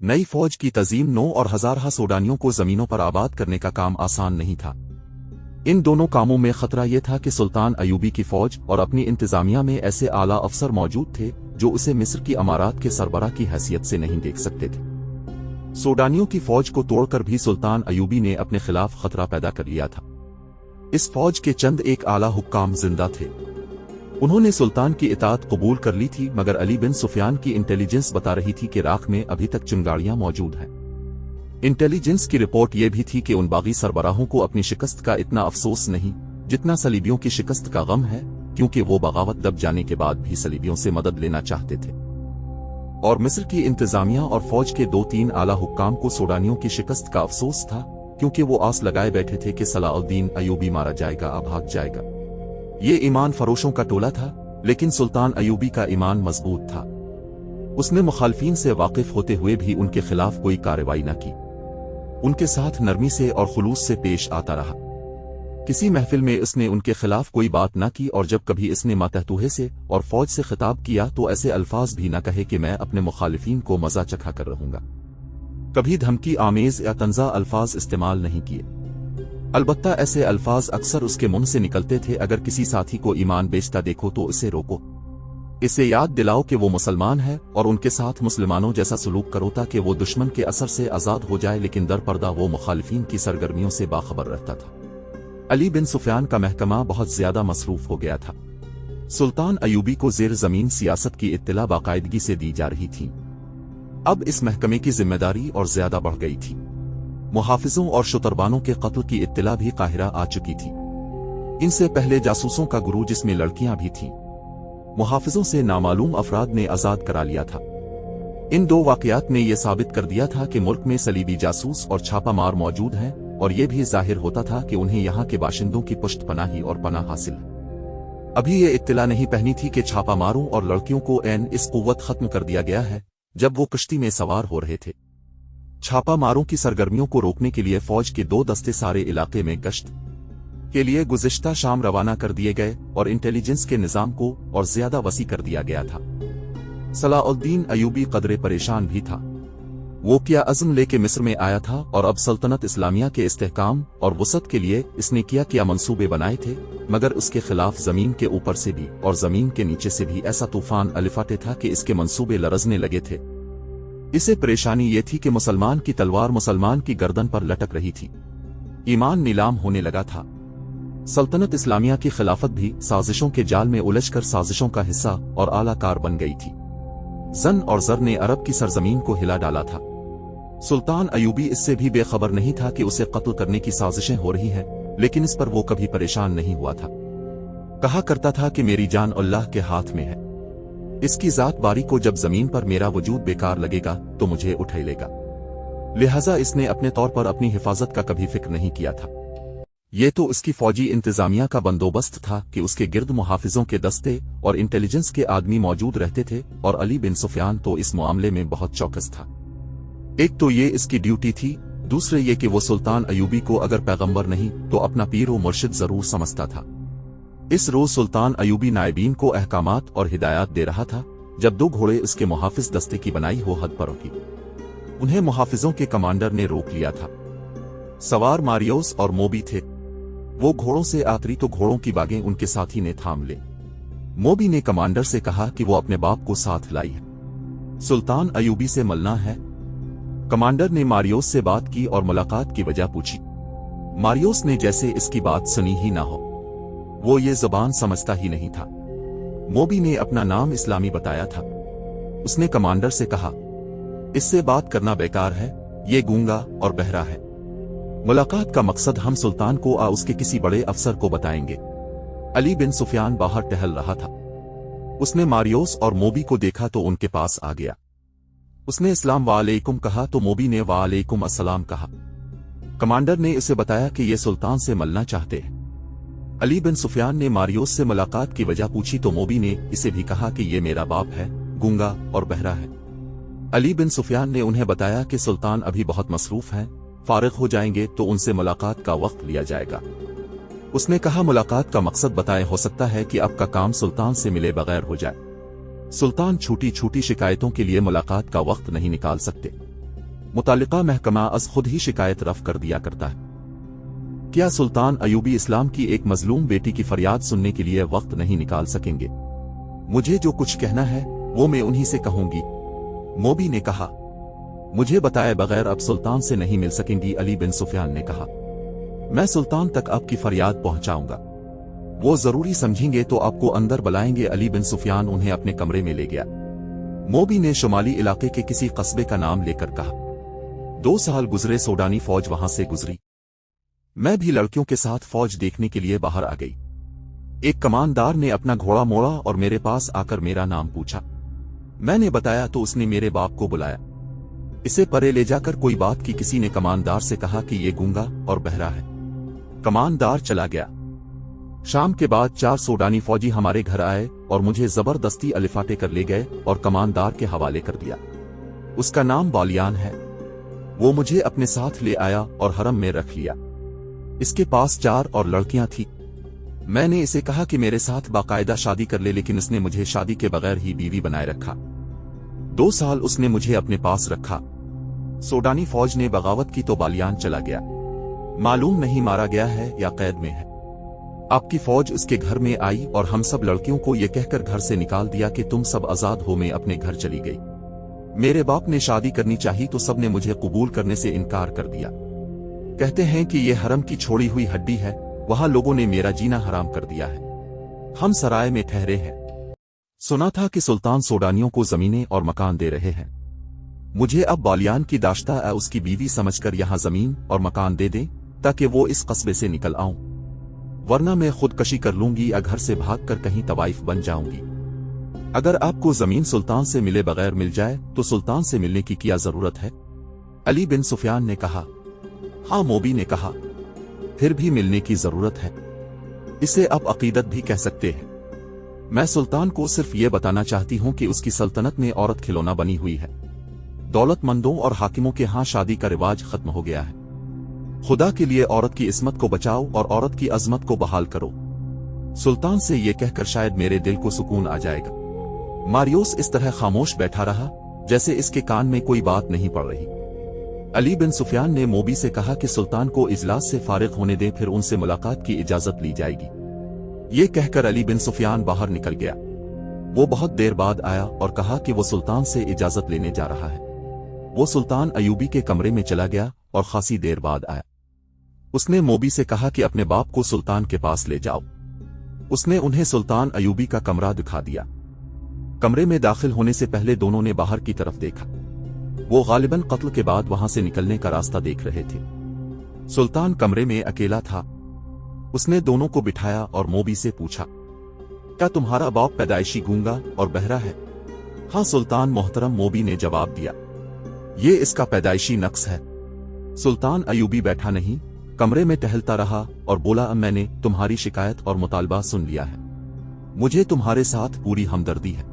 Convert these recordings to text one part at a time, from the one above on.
नई फौज की तज़ीम 9 और हज़ारहा सूडानियों को ज़मीनों पर आबाद करने का काम आसान नहीं था। इन दोनों कामों में खतरा यह था कि सुल्तान अयूबी की फौज और अपनी इंतजामिया में ऐसे आला अफसर मौजूद थे जो उसे मिस्र की अमारात के सरबराह की हैसियत से नहीं देख सकते थे। सूडानियों की फौज को तोड़कर भी सुल्तान अयूबी ने अपने खिलाफ खतरा पैदा कर लिया था। इस फौज के चंद एक आला हुक्काम जिंदा थे। उन्होंने सुल्तान की इताअत कबूल कर ली थी, मगर अली बिन सुफियान की इंटेलिजेंस बता रही थी कि राख में अभी तक चिंगारियां मौजूद हैं। इंटेलिजेंस की रिपोर्ट यह भी थी कि उन बागी सरबराहों को अपनी शिकस्त का इतना अफसोस नहीं जितना सलीबियों की शिकस्त का गम है, क्योंकि वो बगावत दब जाने के बाद भी सलीबियों से मदद लेना चाहते थे। और मिस्र की इंतजामिया और फौज के 2-3 आला हुक्काम को सूडानियों की शिकस्त का अफसोस था, क्योंकि वो आस लगाए बैठे थे कि सलाउद्दीन अयूबी मारा जाएगा, भाग जाएगा। ये ईमान फरोशों का टोला था, लेकिन सुल्तान अयूबी का ईमान मजबूत था। उसने मुखालफीन से वाकिफ होते हुए भी उनके खिलाफ कोई कार्रवाई न की। उनके साथ नरमी से और खुलूस से पेश आता रहा। किसी महफिल में उसने उनके खिलाफ कोई बात न की, और जब कभी इसने मातहतूहे से और फौज से खिताब किया तो ऐसे अल्फाज भी न कहे कि मैं अपने मुखालिफीन को मजा चखा कर रहूंगा। कभी धमकी आमेज या तंजा अल्फाज इस्तेमाल नहीं किए। अलबत्ता ऐसे अल्फाज अक्सर उसके मुंह से निकलते थे, अगर किसी साथी को ईमान बेचता देखो तो इसे रोको, इसे याद दिलाओ कि वो मुसलमान है और उनके साथ मुसलमानों जैसा सलूक करो ताकि वो दुश्मन के असर से आजाद हो जाए। लेकिन दर पर्दा वो मुखालिफीन की सरगर्मियों से बाखबर रहता था। अली बिन सुफियान का महकमा बहुत ज्यादा मसरूफ हो गया था। सुल्तान अयूबी को जेर जमीन सियासत की इत्तला बाकायदगी से दी जा रही थी। अब इस महकमे की जिम्मेदारी और ज्यादा बढ़ गई थी। मुहाफिजों और शुतरबानों के कत्ल की इत्तला भी काहिरा आ चुकी थी। इनसे पहले जासूसों का गुरु, जिसमें लड़कियां भी थीं, मुहाफिजों से नामालूम अफराद ने आजाद करा लिया था। इन 2 वाकयात ने यह साबित कर दिया था कि मुल्क में सलीबी जासूस और छापा मार मौजूद हैं, और यह भी जाहिर होता था कि उन्हें यहाँ के बाशिंदों की पुष्ट पनाही और पनाह हासिल है। अभी ये इत्तला नहीं पहनी थी कि छापा मारों और लड़कियों को ऐन इस कुव्वत खत्म कर दिया गया है जब वो कश्ती में सवार हो रहे थे। छापा मारों की सरगर्मियों को रोकने के लिए फौज के 2 दस्ते सारे इलाके में गश्त के लिए गुज़िश्ता शाम रवाना कर दिए गए और इंटेलिजेंस के निजाम को और ज्यादा वसी कर दिया गया था। सलाउद्दीन अयूबी कदरे परेशान भी था। वो क्या अज़्म लेके मिस्र में आया था, और अब सल्तनत इस्लामिया के इस्तेहकाम और वसत के लिए इसने क्या मंसूबे बनाए थे, मगर उसके खिलाफ जमीन के ऊपर से भी और जमीन के नीचे से भी ऐसा तूफान अलिफाटे था कि इसके मंसूबे लरजने लगे थे। इसे परेशानी ये थी कि मुसलमान की तलवार मुसलमान की गर्दन पर लटक रही थी। ईमान नीलाम होने लगा था। सल्तनत इस्लामिया की खिलाफत भी साजिशों के जाल में उलझकर साजिशों का हिस्सा और आलाकार बन गई थी। जन और जर ने अरब की सरजमीन को हिला डाला था। सुल्तान अयूबी इससे भी बेखबर नहीं था कि उसे कत्ल करने की साजिशें हो रही हैं, लेकिन इस पर वो कभी परेशान नहीं हुआ था। कहा करता था कि मेरी जान अल्लाह के हाथ में है, इसकी जात बारी को जब जमीन पर मेरा वजूद बेकार लगेगा तो मुझे उठा लेगा। लिहाजा इसने अपने तौर पर अपनी हिफाजत का कभी फिक्र नहीं किया था। ये तो उसकी फौजी इंतजामिया का बंदोबस्त था कि उसके गिर्द मुहाफिजों के दस्ते और इंटेलिजेंस के आदमी मौजूद रहते थे, और अली बिन सुफियान तो इस मामले में बहुत चौकस था। एक तो ये इसकी ड्यूटी थी, दूसरे ये कि वो सुल्तान अयूबी को अगर पैगंबर नहीं तो अपना पीर व मुर्शिद जरूर समझता था। इस रोज सुल्तान अयूबी नायबीन को अहकामात और हिदायत दे रहा था, जब 2 घोड़े उसके मुहाफिज दस्ते की बनाई हो हद पर रुकी। उन्हें मुहाफिजों के कमांडर ने रोक लिया था। सवार मारियोस और मोबी थे। वो घोड़ों से आतरी तो घोड़ों की बागें उनके साथी ने थाम ले। मोबी ने कमांडर से कहा कि वो अपने बाप को साथ लाई है, सुल्तान अयूबी से मिलना है। कमांडर ने मारियोस से बात की और मुलाकात की वजह पूछी। मारियोस ने जैसे इसकी बात सुनी ही ना हो, वो ये ज़बान समझता ही नहीं था। मोबी ने अपना नाम इस्लामी बताया था। उसने कमांडर से कहा, इससे बात करना बेकार है, ये गूंगा और बहरा है। मुलाकात का मकसद हम सुल्तान को उसके किसी बड़े अफसर को बताएंगे। अली बिन सुफियान बाहर टहल रहा था। उसने मारियोस और मोबी को देखा तो उनके पास आ गया। उसने इस्लाम वालेकुम कहा तो मोबी ने वालेकुम अस्सलाम कहा। कमांडर ने इसे बताया कि ये सुल्तान से मिलना चाहते हैं। अली बिन सुफियान ने मारियोस से मुलाकात की वजह पूछी तो मोबी ने इसे भी कहा कि ये मेरा बाप है, गूंगा और बहरा है। अली बिन सुफियान ने उन्हें बताया कि सुल्तान अभी बहुत मसरूफ हैं, फारिग हो जाएंगे तो उनसे मुलाकात का वक्त लिया जाएगा। उसने कहा, मुलाकात का मकसद बताएं, हो सकता है कि आपका काम सुल्तान से मिले बगैर हो जाए। सुल्तान छोटी छोटी शिकायतों के लिए मुलाकात का वक्त नहीं निकाल सकते। मुतालिका महकमा अज खुद ही शिकायत रफ कर दिया करता है। क्या सुल्तान अयूबी इस्लाम की एक मजलूम बेटी की फरियाद सुनने के लिए वक्त नहीं निकाल सकेंगे? मुझे जो कुछ कहना है वो मैं उन्हीं से कहूंगी। मोबी ने कहा। मुझे बताए बगैर अब सुल्तान से नहीं मिल सकेंगी, अली बिन सुफियान ने कहा। मैं सुल्तान तक आपकी फरियाद पहुंचाऊंगा, वो जरूरी समझेंगे तो आपको अंदर बुलाएंगे। अली बिन सुफियान उन्हें अपने कमरे में ले गया। मोबी ने शुमाली इलाके के किसी कस्बे का नाम लेकर कहा। 2 साल गुजरे, सोडानी फौज वहां से गुजरी। मैं भी लड़कियों के साथ फौज देखने के लिए बाहर आ गई। एक कमानदार ने अपना घोड़ा मोड़ा और मेरे पास आकर मेरा नाम पूछा। मैंने बताया तो उसने मेरे बाप को बुलाया। इसे परे ले जाकर कोई बात की। किसी ने कमानदार से कहा कि ये गूंगा और बहरा है। कमानदार चला गया। शाम के बाद 4 सोडानी फौजी हमारे घर आए और मुझे जबरदस्ती अलिफाटे कर ले गए और कमानदार के हवाले कर दिया। उसका नाम बालियान है। वो मुझे अपने साथ ले आया और हरम में रख लिया। इसके पास 4 और लड़कियां थी। मैंने इसे कहा कि मेरे साथ बाकायदा शादी कर ले, लेकिन उसने मुझे शादी के बगैर ही बीवी बनाए रखा। 2 साल उसने मुझे अपने पास रखा। सोडानी फौज ने बगावत की तो बालियान चला गया। मालूम नहीं मारा गया है या कैद में है। आपकी फौज उसके घर में आई और हम सब लड़कियों को यह कहकर घर से निकाल दिया कि तुम सब आजाद हो। मैं अपने घर चली गई। मेरे बाप ने शादी करनी चाहिए तो सबने मुझे कबूल करने से इनकार कर दिया। कहते हैं कि यह हरम की छोड़ी हुई हड्डी है, वहां लोगों ने मेरा जीना हराम कर दिया है। हम सराय में ठहरे हैं। सुना था कि सुल्तान सोडानियों को जमीनें और मकान दे रहे हैं। मुझे अब बालियान की दाश्ता उसकी बीवी समझकर यहां जमीन और मकान दे दें ताकि वो इस कस्बे से निकल आऊं, वरना मैं खुदकशी कर लूंगी या घर से भागकर कहीं तवाइफ बन जाऊंगी। अगर आपको जमीन सुल्तान से मिले बगैर मिल जाए तो सुल्तान से मिलने की क्या जरूरत है? अली बिन सुफियान ने कहा। हाँ, मोबी ने कहा, फिर भी मिलने की जरूरत है। इसे आप अकीदत भी कह सकते हैं। मैं सुल्तान को सिर्फ ये बताना चाहती हूं कि उसकी सल्तनत में औरत खिलौना बनी हुई है। दौलतमंदों और हाकिमों के यहां शादी का रिवाज खत्म हो गया है। खुदा के लिए औरत की इस्मत को बचाओ और औरत की अजमत को बहाल करो। सुल्तान से यह कहकर शायद मेरे दिल को सुकून आ जाएगा। मारियोस इस तरह खामोश बैठा रहा जैसे इसके कान में कोई बात नहीं पड़ रही। अली बिन सुफियान ने मोबी से कहा कि सुल्तान को इजलास से फारिग होने दें, फिर उनसे मुलाकात की इजाजत ली जाएगी। ये कहकर अली बिन सुफियान बाहर निकल गया। वो बहुत देर बाद आया और कहा कि वो सुल्तान से इजाजत लेने जा रहा है। वो सुल्तान अयूबी के कमरे में चला गया और खासी देर बाद आया। उसने मोबी से कहा कि अपने बाप को सुल्तान के पास ले जाओ। उसने उन्हें सुल्तान अयूबी का कमरा दिखा दिया। कमरे में दाखिल होने से पहले दोनों ने बाहर की तरफ देखा। वो गालिबन कत्ल के बाद वहां से निकलने का रास्ता देख रहे थे। सुल्तान कमरे में अकेला था। उसने दोनों को बिठाया और मोबी से पूछा, क्या तुम्हारा बाप पैदाइशी गूंगा और बहरा है? हाँ सुल्तान मोहतरम, मोबी ने जवाब दिया, ये इसका पैदाइशी नक्स है। सुल्तान अयूबी बैठा नहीं, कमरे में टहलता रहा और बोला, अब मैंने तुम्हारी शिकायत और मुतालबा सुन लिया है। मुझे तुम्हारे साथ पूरी हमदर्दी है।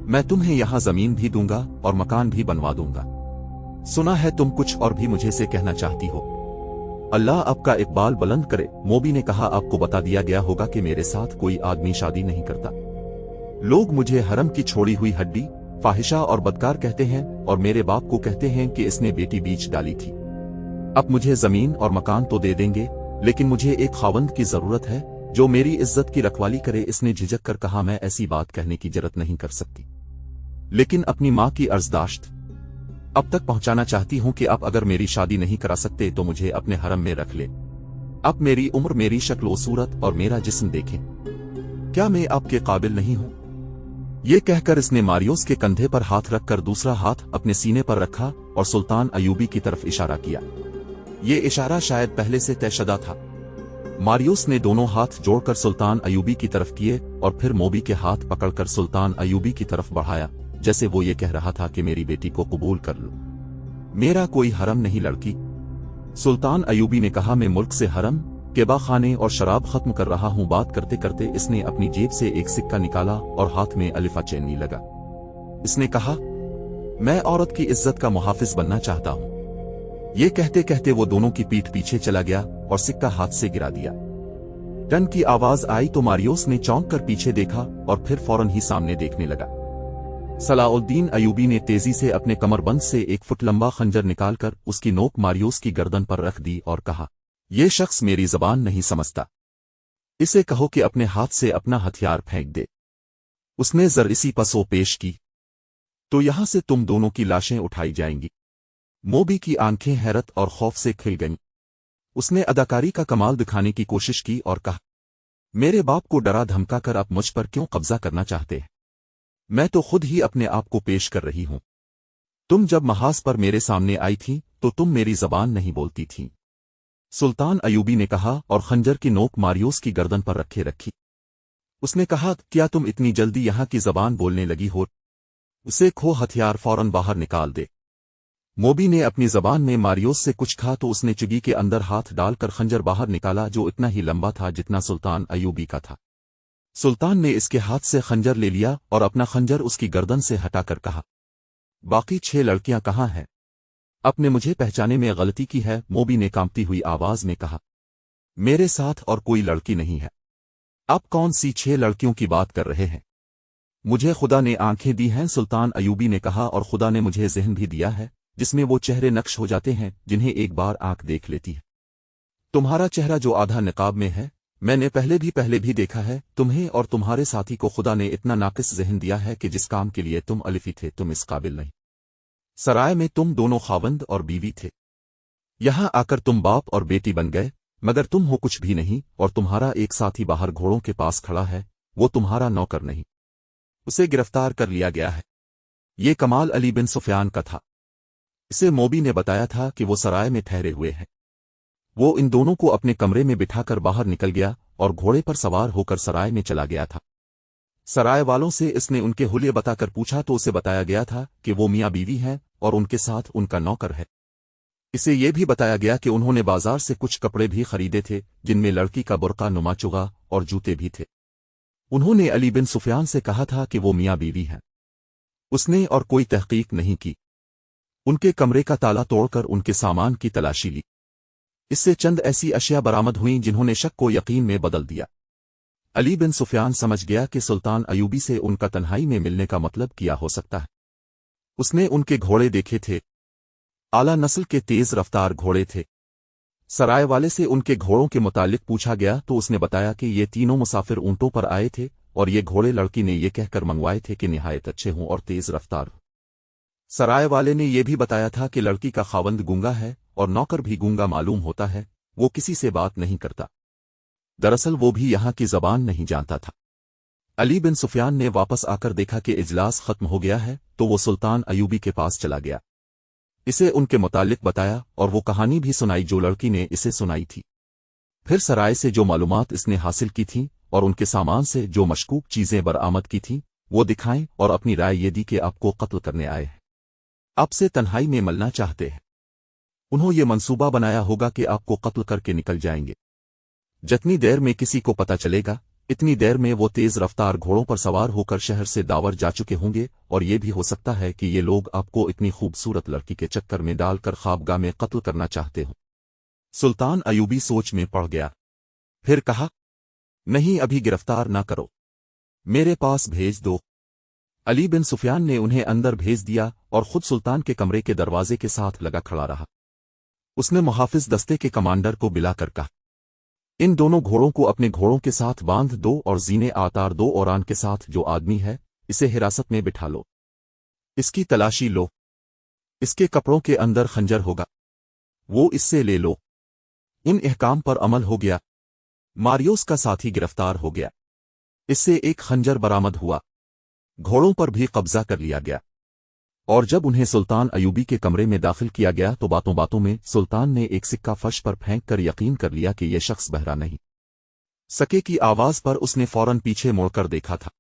मैं तुम्हें यहां जमीन भी दूंगा और मकान भी बनवा दूंगा। सुना है तुम कुछ और भी मुझे से कहना चाहती हो। अल्लाह आपका इकबाल बुलंद करे। मोबी ने कहा, आपको बता दिया गया होगा कि मेरे साथ कोई आदमी शादी नहीं करता। लोग मुझे हरम की छोड़ी हुई हड्डी, फाहिशा और बदकार कहते हैं और मेरे बाप को कहते हैं कि इसने बेटी बीच डाली थी। अब मुझे जमीन और मकान तो दे देंगे, लेकिन मुझे एक खावंद की जरूरत है जो मेरी इज्जत की रखवाली करे। इसने झिझक कर कहा, मैं ऐसी बात कहने की जरूरत नहीं कर सकती, लेकिन अपनी मां की अर्जदाश्त अब तक पहुंचाना चाहती हूं कि आप अगर मेरी शादी नहीं करा सकते तो मुझे अपने हरम में रख ले। आप मेरी उम्र, मेरी शक्ल व सूरत और मेरा जिस्म देखें। क्या मैं आपके काबिल नहीं हूं? ये कहकर इसने मारियोस के कंधे पर हाथ रखकर दूसरा हाथ अपने सीने पर रखा और सुल्तान अयूबी की तरफ इशारा किया। ये इशारा शायद पहले से तयशुदा था। मारियोस ने दोनों हाथ जोड़कर सुल्तान अयूबी की तरफ किए और फिर मोबी के हाथ पकड़कर सुल्तान अयूबी की तरफ बढ़ाया, जैसे वो ये कह रहा था कि मेरी बेटी को कबूल कर लो। मेरा कोई हरम नहीं लड़की। सुल्तान अयूबी ने कहा, मैं मुल्क से हरम, केबाखाने और शराब खत्म कर रहा हूं। बात करते करते इसने अपनी जेब से एक सिक्का निकाला और हाथ में अलिफा चेननी लगा। इसने कहा, मैं औरत की इज्जत का मुहाफिज बनना चाहता हूं। ये कहते कहते वो दोनों की पीठ पीछे चला गया और सिक्का हाथ से गिरा दिया। टन की आवाज आई तो मारियोस ने चौंक कर पीछे देखा और फिर फौरन ही सामने देखने लगा। सलाउद्दीन अयूबी ने तेजी से अपने कमरबंद से 1 फुट लंबा खंजर निकालकर उसकी नोक मारियोस की गर्दन पर रख दी और कहा, यह शख्स मेरी जबान नहीं समझता। इसे कहो कि अपने हाथ से अपना हथियार फेंक दे। उसने जरइसी पसो पेश की तो यहां से तुम दोनों की लाशें उठाई जाएंगी। मोबी की आंखें हैरत और खौफ से खिल गईं। उसने अदाकारी का कमाल दिखाने की कोशिश की और कहा, मेरे बाप को डरा धमका कर आप मुझ पर क्यों कब्जा करना चाहते हैं? मैं तो खुद ही अपने आप को पेश कर रही हूं। तुम जब महाज पर मेरे सामने आई थी तो तुम मेरी जबान नहीं बोलती थी। सुल्तान अयूबी ने कहा और खंजर की नोक मारियोस की गर्दन पर रखे रखी। उसने कहा, क्या तुम इतनी जल्दी यहां की जबान बोलने लगी हो? उसे खो हथियार फौरन बाहर निकाल दे। मोबी ने अपनी जबान में मारियोस से कुछ कहा तो उसने चुगी के अंदर हाथ डालकर खंजर बाहर निकाला जो इतना ही लंबा था जितना सुल्तान अयूबी का था। सुल्तान ने इसके हाथ से खंजर ले लिया और अपना खंजर उसकी गर्दन से हटाकर कहा, बाकी 6 लड़कियां कहाँ हैं? आपने मुझे पहचाने में गलती की है। मोबी ने कांपती हुई आवाज में कहा, मेरे साथ और कोई लड़की नहीं है। आप कौन सी 6 लड़कियों की बात कर रहे हैं? मुझे खुदा ने आंखें दी हैं, सुल्तान अयूबी ने कहा, और खुदा ने मुझे ज़हन भी दिया है जिसमें वो चेहरे नक्श हो जाते हैं जिन्हें एक बार आंख देख लेती है। तुम्हारा चेहरा जो आधा निकाब में है, मैंने पहले भी देखा है। तुम्हें और तुम्हारे साथी को खुदा ने इतना नाकिस ज़हन दिया है कि जिस काम के लिए तुम अलिफी थे तुम इस काबिल नहीं। सराय में तुम दोनों खावंद और बीवी थे। यहां आकर तुम बाप और बेटी बन गए, मगर तुम हो कुछ भी नहीं। और तुम्हारा एक साथी बाहर घोड़ों के पास खड़ा है, वो तुम्हारा नौकर नहीं। उसे गिरफ्तार कर लिया गया है। ये कमाल अली बिन सुफियान का था। इसे मोबी ने बताया था कि वो सराय में ठहरे हुए हैं। वो इन दोनों को अपने कमरे में बिठाकर बाहर निकल गया और घोड़े पर सवार होकर सराय में चला गया था। सराय वालों से इसने उनके हुलिये बताकर पूछा तो उसे बताया गया था कि वो मियाँ बीवी हैं और उनके साथ उनका नौकर है। इसे ये भी बताया गया कि उन्होंने बाजार से कुछ कपड़े भी खरीदे थे जिनमें लड़की का बुर्का नुमा चुगा और जूते भी थे। उन्होंने अली बिन सुफियान से कहा था कि वो मियाँ बीवी हैं। उसने और कोई तहकीक नहीं की। उनके कमरे का ताला तोड़कर उनके सामान की तलाशी ली। इससे चंद ऐसी अशिया बरामद हुईं जिन्होंने शक को यकीन में बदल दिया। अली बिन सुफियान समझ गया कि सुल्तान अयूबी से उनका तन्हाई में मिलने का मतलब क्या हो सकता है। उसने उनके घोड़े देखे थे। आला नस्ल के तेज रफ्तार घोड़े थे। सराय वाले से उनके घोड़ों के मुतालिक पूछा गया तो उसने बताया कि ये तीनों मुसाफिर ऊंटों पर आए थे और ये घोड़े लड़की ने ये कहकर मंगवाए थे कि निहायत अच्छे हों और तेज रफ्तार। सराय वाले ने यह भी बताया था कि लड़की का खावंद गूंगा है और नौकर भी गूंगा मालूम होता है, वो किसी से बात नहीं करता। दरअसल वो भी यहाँ की जबान नहीं जानता था। अली बिन सुफियान ने वापस आकर देखा कि इजलास खत्म हो गया है तो वो सुल्तान अयूबी के पास चला गया। इसे उनके मुतालिक बताया और वो कहानी भी सुनाई जो लड़की ने इसे सुनाई थी। फिर सराय से जो मालूमात इसने हासिल की थी और उनके सामान से जो मशकूक चीजें बरामद की थीं वो दिखाएं और अपनी राय ये दी कि आपको कत्ल करने आए हैं, आपसे तन्हाई में मलना चाहते हैं। उन्होंने ये मंसूबा बनाया होगा कि आपको कत्ल करके निकल जाएंगे। जितनी देर में किसी को पता चलेगा इतनी देर में वो तेज रफ्तार घोड़ों पर सवार होकर शहर से दावर जा चुके होंगे और ये भी हो सकता है कि ये लोग आपको इतनी खूबसूरत लड़की के चक्कर में डालकर ख्वाबगाह में कत्ल करना चाहते हो। सुल्तान अयूबी सोच में पड़ गया। फिर कहा, नहीं, अभी गिरफ्तार ना करो, मेरे पास भेज दो। अली बिन सुफियान ने उन्हें अंदर भेज दिया और खुद सुल्तान के कमरे के दरवाजे के साथ लगा खड़ा रहा। उसने मुहाफिज दस्ते के कमांडर को बुलाकर कहा, इन दोनों घोड़ों को अपने घोड़ों के साथ बांध दो और जीने आतार दो और के साथ जो आदमी है इसे हिरासत में बिठा लो। इसकी तलाशी लो। इसके कपड़ों के अंदर खंजर होगा, वो इससे ले लो। इन अहकाम पर अमल हो गया। मारियोस का साथी गिरफ्तार हो गया। इससे एक खंजर बरामद हुआ। घोड़ों पर भी कब्जा कर लिया गया। और जब उन्हें सुल्तान अयूबी के कमरे में दाखिल किया गया तो बातों बातों में सुल्तान ने एक सिक्का फर्श पर फेंक कर यकीन कर लिया कि यह शख्स बहरा नहीं। सके की आवाज पर उसने फौरन पीछे मुड़कर देखा था।